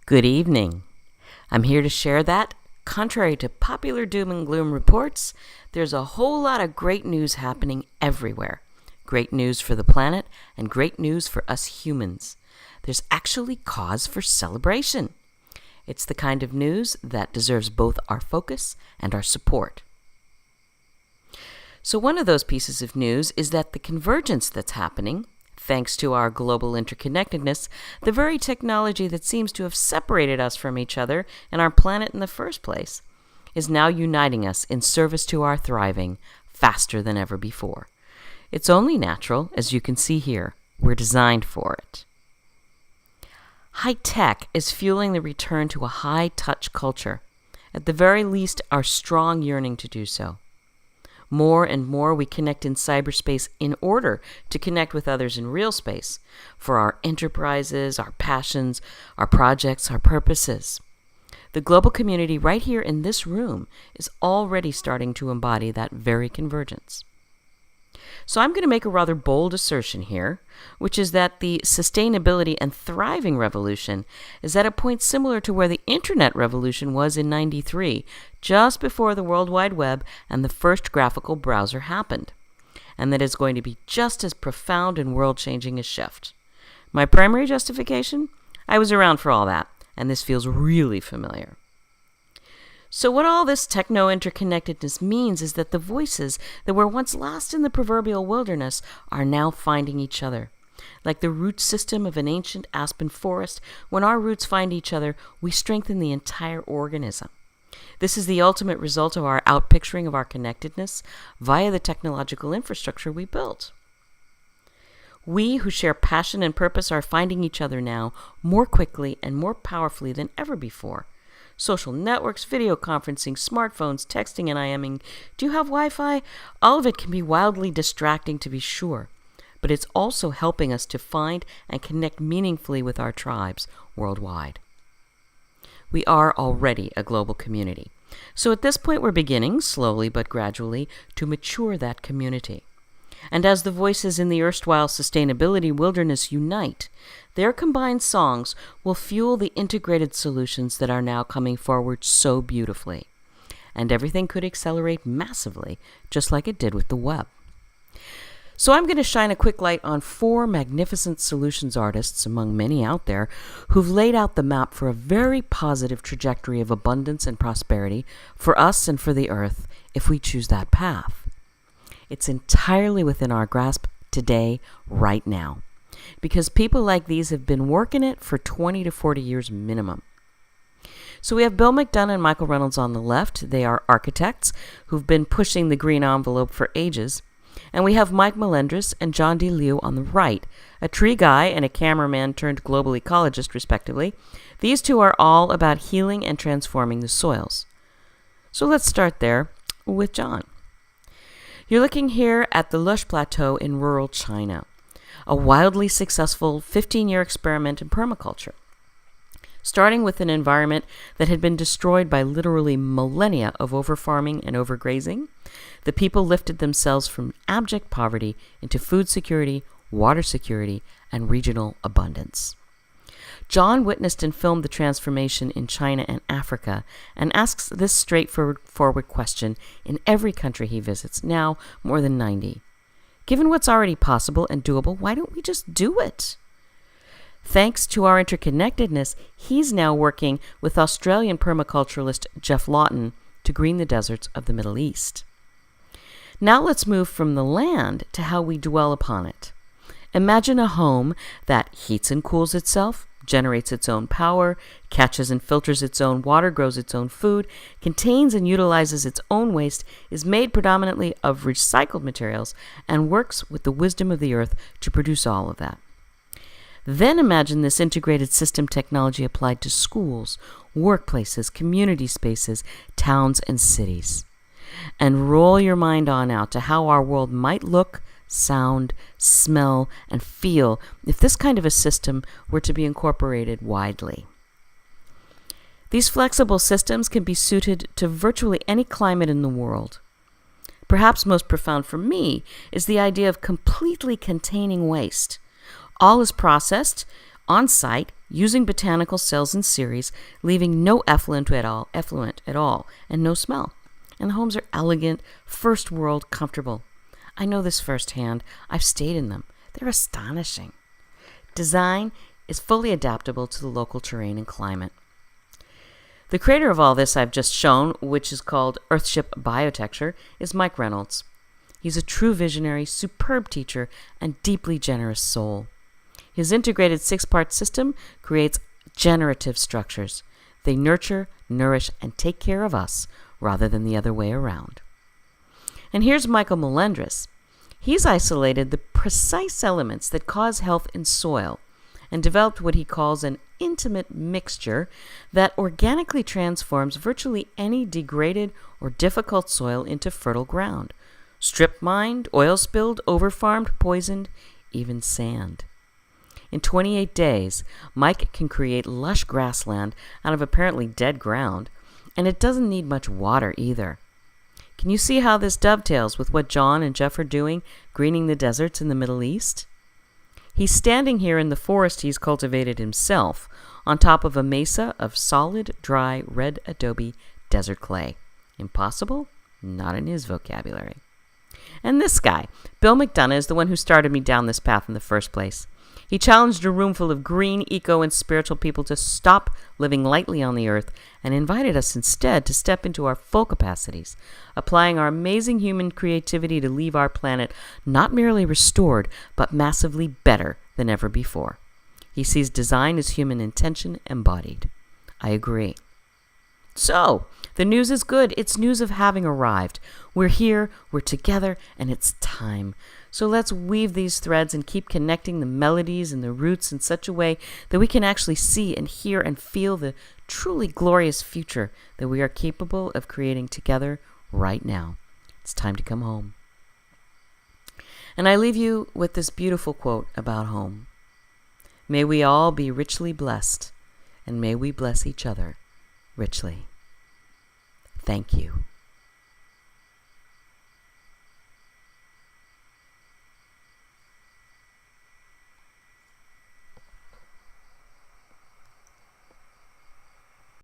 Good evening. I'm here to share that, contrary to popular doom and gloom reports, there's a whole lot of great news happening everywhere. Great news for the planet and great news for us humans. There's actually cause for celebration. It's the kind of news that deserves both our focus and our support. So one of those pieces of news is that the convergence that's happening, thanks to our global interconnectedness, the very technology that seems to have separated us from each other and our planet in the first place, is now uniting us in service to our thriving faster than ever before. It's only natural, as you can see here. We're designed for it. High tech is fueling the return to a high-touch culture, at the very least our strong yearning to do so. More and more we connect in cyberspace in order to connect with others in real space, for our enterprises, our passions, our projects, our purposes. The global community right here in this room is already starting to embody that very convergence. So I'm going to make a rather bold assertion here, which is that the sustainability and thriving revolution is at a point similar to where the internet revolution was in '93, just before the World Wide Web and the first graphical browser happened, and that is going to be just as profound and world-changing a shift. My primary justification? I was around for all that, and this feels really familiar. So what all this techno-interconnectedness means is that the voices that were once lost in the proverbial wilderness are now finding each other. Like the root system of an ancient aspen forest, when our roots find each other, we strengthen the entire organism. This is the ultimate result of our outpicturing of our connectedness via the technological infrastructure we built. We who share passion and purpose are finding each other now more quickly and more powerfully than ever before. Social networks, video conferencing, smartphones, texting, and IMing. Do you have Wi-Fi? All of it can be wildly distracting, to be sure, but it's also helping us to find and connect meaningfully with our tribes worldwide. We are already a global community. So at this point, we're beginning, slowly but gradually, to mature that community. And as the voices in the erstwhile sustainability wilderness unite, their combined songs will fuel the integrated solutions that are now coming forward so beautifully. And everything could accelerate massively, just like it did with the web. So I'm going to shine a quick light on 4 magnificent solutions artists, among many out there, who've laid out the map for a very positive trajectory of abundance and prosperity for us and for the earth, if we choose that path. It's entirely within our grasp today, right now, because people like these have been working it for 20 to 40 years minimum. So we have Bill McDonough and Michael Reynolds on the left. They are architects who've been pushing the green envelope for ages. And we have Mike Melendres and John D. Liu on the right, a tree guy and a cameraman turned global ecologist, respectively. These two are all about healing and transforming the soils. So let's start there with John. You're looking here at the Lush Plateau in rural China, a wildly successful 15-year experiment in permaculture. Starting with an environment that had been destroyed by literally millennia of overfarming and overgrazing, the people lifted themselves from abject poverty into food security, water security, and regional abundance. John witnessed and filmed the transformation in China and Africa and asks this straightforward question in every country he visits, now more than 90. Given what's already possible and doable, why don't we just do it? Thanks to our interconnectedness, he's now working with Australian permaculturalist Geoff Lawton to green the deserts of the Middle East. Now let's move from the land to how we dwell upon it. Imagine a home that heats and cools itself, generates its own power, catches and filters its own water, grows its own food, contains and utilizes its own waste, is made predominantly of recycled materials, and works with the wisdom of the earth to produce all of that. Then imagine this integrated system technology applied to schools, workplaces, community spaces, towns, and cities. And roll your mind on out to how our world might look, sound, smell, and feel if this kind of a system were to be incorporated widely. These flexible systems can be suited to virtually any climate in the world. Perhaps most profound for me is the idea of completely containing waste. All is processed on site using botanical cells in series, leaving no effluent at all, and no smell. And the homes are elegant, first world, comfortable. I know this firsthand. I've stayed in them. They're astonishing. Design is fully adaptable to the local terrain and climate. The creator of all this I've just shown, which is called Earthship Biotecture, is Mike Reynolds. He's a true visionary, superb teacher, and deeply generous soul. His integrated 6-part system creates generative structures. They nurture, nourish, and take care of us rather than the other way around. And here's Michael Melendres. He's isolated the precise elements that cause health in soil and developed what he calls an intimate mixture that organically transforms virtually any degraded or difficult soil into fertile ground. Strip-mined, oil-spilled, over-farmed, poisoned, even sand. In 28 days, Mike can create lush grassland out of apparently dead ground, and it doesn't need much water either. Can you see how this dovetails with what John and Jeff are doing, greening the deserts in the Middle East? He's standing here in the forest he's cultivated himself, on top of a mesa of solid, dry, red adobe desert clay. Impossible? Not in his vocabulary. And this guy, Bill McDonough, is the one who started me down this path in the first place. He challenged a room full of green, eco, and spiritual people to stop living lightly on the earth and invited us instead to step into our full capacities, applying our amazing human creativity to leave our planet not merely restored, but massively better than ever before. He sees design as human intention embodied. I agree. So, the news is good. It's news of having arrived. We're here, we're together, and it's time. So let's weave these threads and keep connecting the melodies and the roots in such a way that we can actually see and hear and feel the truly glorious future that we are capable of creating together right now. It's time to come home. And I leave you with this beautiful quote about home. May we all be richly blessed, and may we bless each other richly. Thank you.